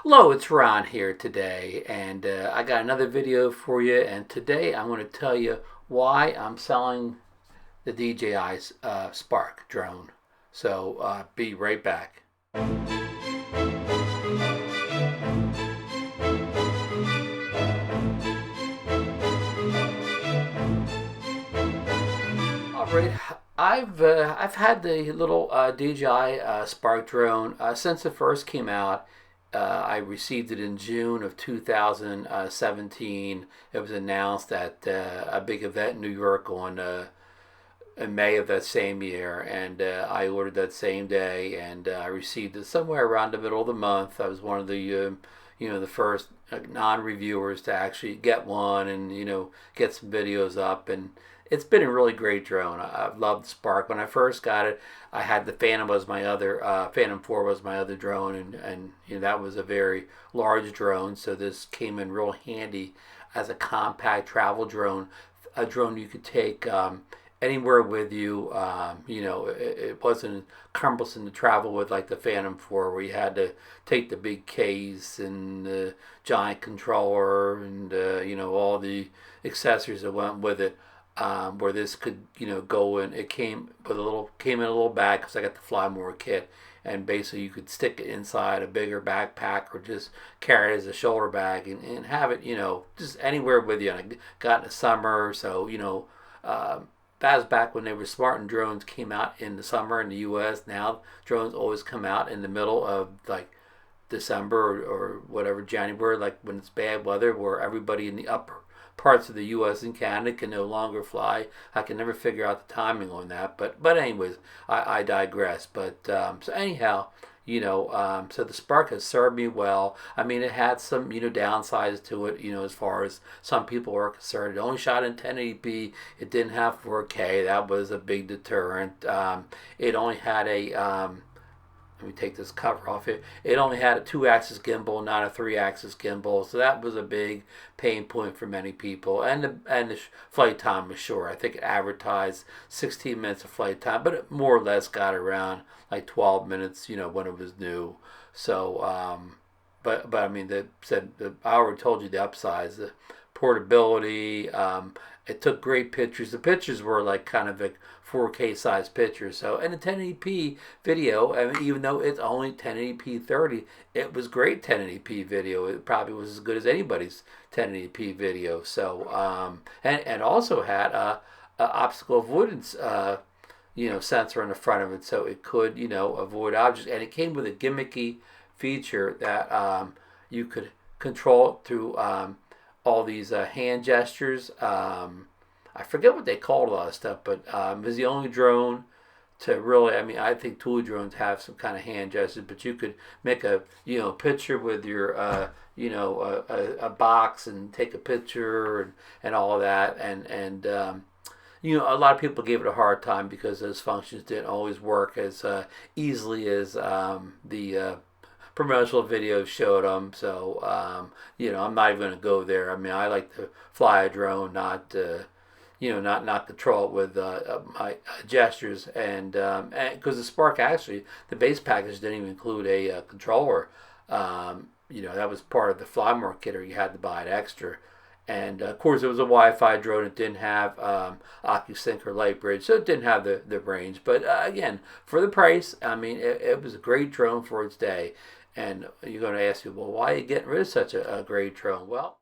Hello, it's Ron here today, and I got another video for you. And today I'm going to tell you why I'm selling the DJI Spark Drone. So be right back. All right, I've had the little DJI Spark Drone since it first came out. I received it in June of 2017. It was announced at a big event in New York in May of that same year, and I ordered that same day, and I received it somewhere around the middle of the month. I was one of the first non-reviewers to actually get one and get some videos up, and it's been a really great drone. I've loved Spark. When I first got it, I had the Phantom was my other Phantom 4 was my other drone, and that was a very large drone. So this came in real handy as a compact travel drone, a drone you could take anywhere with you. It wasn't cumbersome to travel with like the Phantom 4, where you had to take the big case and the giant controller and all the accessories that went with it. Where this could go in. It came in a little bag because I got the Fly More kit, and basically you could stick it inside a bigger backpack or just carry it as a shoulder bag and have it just anywhere with you. And I got in the summer, so that was back when they were smart and drones came out in the summer in the U.S. Now drones always come out in the middle of like December or whatever, January, like when it's bad weather, where everybody in the upper parts of the U.S. and Canada can no longer fly. I can never figure out the timing on that, but anyways, I digress. But so anyhow, so the Spark has served me well. I mean, it had some downsides to it, as far as some people were concerned. It only shot in 1080p. It didn't have 4K. That was a big deterrent. It only had a let me take this cover off here. It only had a 2-axis gimbal, not a 3-axis gimbal, so that was a big pain point for many people. And the flight time was short. I think it advertised 16 minutes of flight time, but it more or less got around like 12 minutes, when it was new. So, but I mean, I already told you the upsides, the portability. It took great pictures. The pictures were like kind of a 4K size pictures. So, and the 1080p video, I mean, even though it's only 1080p 30, it was great 1080p video. It probably was as good as anybody's 1080p video. So, and also had a obstacle avoidance, sensor in the front of it, so it could, avoid objects. And it came with a gimmicky feature that you could control it through all these hand gestures. I forget what they called all that stuff, but it was the only drone to really, I mean, I think tool drones have some kind of hand gestures, but you could make a, picture with your, a box and take a picture and all of that. And a lot of people gave it a hard time because those functions didn't always work as easily as the promotional videos showed them. So, I'm not even going to go there. I mean, I like to fly a drone, not control it with my gestures, and because the Spark, actually the base package didn't even include a controller. That was part of the Fly More kit, or you had to buy it extra. And of course, it was a Wi-Fi drone. It didn't have OcuSync or Lightbridge, so it didn't have the range. But again, for the price, I mean, it was a great drone for its day. And you're going to ask me, well, why are you getting rid of such a great drone? Well,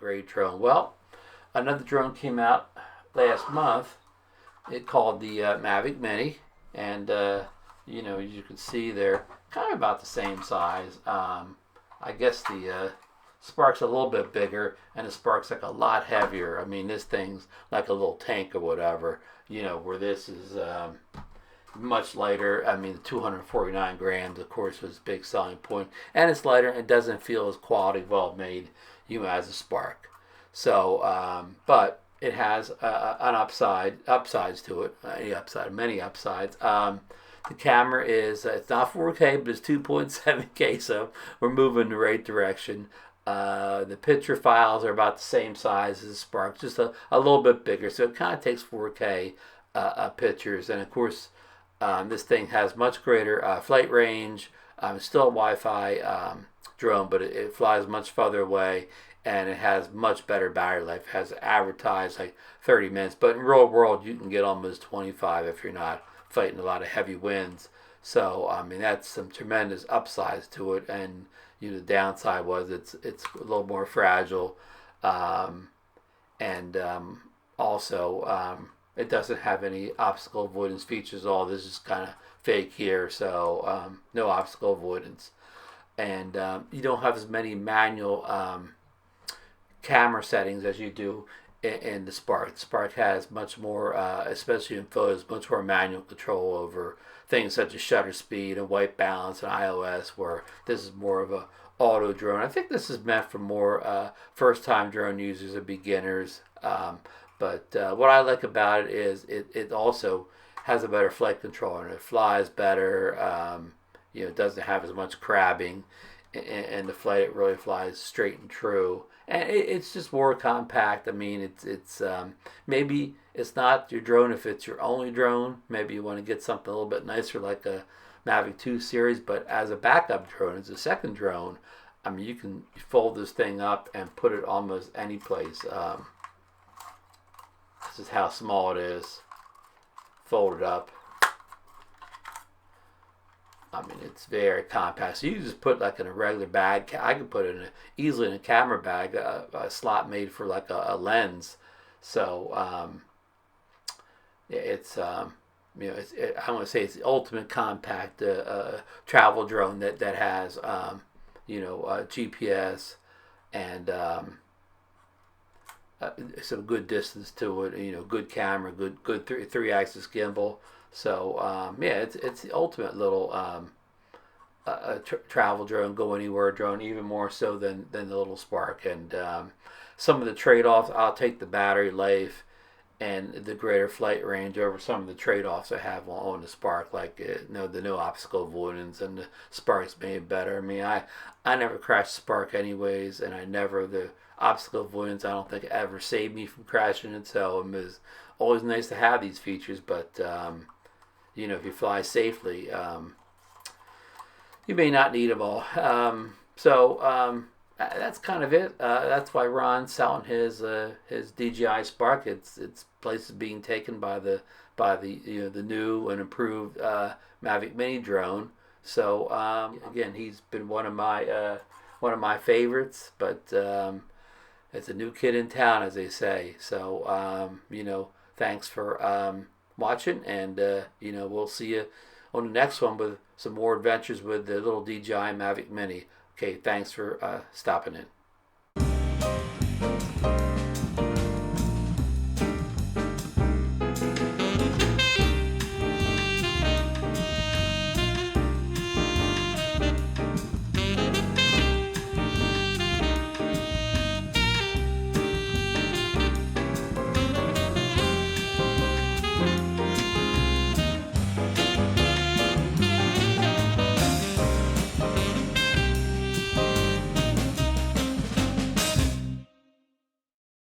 great drone. Well, another drone came out last month. It called the Mavi Mini, and as you can see, they're kind of about the same size. I guess the Spark's a little bit bigger, and the Spark's like a lot heavier. I mean, this thing's like a little tank or whatever. Where this is much lighter. I mean, the 249 grams, of course, was a big selling point, and it's lighter and it doesn't feel as quality, well made, as a Spark. So, but it has an upsides to it, many upsides. The camera is, it's not 4K, but it's 2.7K, so we're moving in the right direction. The picture files are about the same size as the Spark, just a little bit bigger, so it kind of takes 4K pictures. And of course, this thing has much greater flight range. It's still a Wi-Fi drone, but it flies much farther away, and it has much better battery life. It has advertised like 30 minutes, but in real world, you can get almost 25 if you're not fighting a lot of heavy winds. So, I mean, that's some tremendous upsides to it. And, the downside was it's a little more fragile. And also, it doesn't have any obstacle avoidance features at all. This is kind of fake here, so no obstacle avoidance. And you don't have as many manual camera settings as you do in the Spark. The Spark has much more, especially in photos, much more manual control over things such as shutter speed and white balance and iOS, where this is more of a auto drone. I think this is meant for more first-time drone users and beginners. But what I like about it is it also has a better flight control, and it flies better. It doesn't have as much crabbing in the flight. It really flies straight and true, and it's just more compact. I mean, it's maybe it's not your drone if it's your only drone. Maybe you want to get something a little bit nicer like a Mavic 2 series, but as a backup drone, as a second drone, I mean, you can fold this thing up and put it almost any place. This is how small it is. Fold it up. I mean, it's very compact. So you just put like in a regular bag. I could put it easily in a camera bag, a slot made for like a lens. So it's I want to say it's the ultimate compact travel drone that has GPS and some good distance to it. Good camera, good three-axis gimbal. So it's the ultimate little travel drone, go anywhere drone, even more so than the little Spark. And some of the trade-offs, I'll take the battery life and the greater flight range over some of the trade-offs I have on the Spark, like the no obstacle avoidance, and the Spark's made better. I mean, I never crashed Spark anyways, and the obstacle avoidance I don't think ever saved me from crashing it. So it was always nice to have these features, but if you fly safely, you may not need them all. That's kind of it. That's why Ron's selling his DJI Spark. Its place is being taken by the new and improved Mavic Mini drone. So again, he's been one of my favorites, but it's a new kid in town, as they say. So thanks for watching, and we'll see you on the next one with some more adventures with the little DJI Mavic Mini. Okay, thanks for stopping in.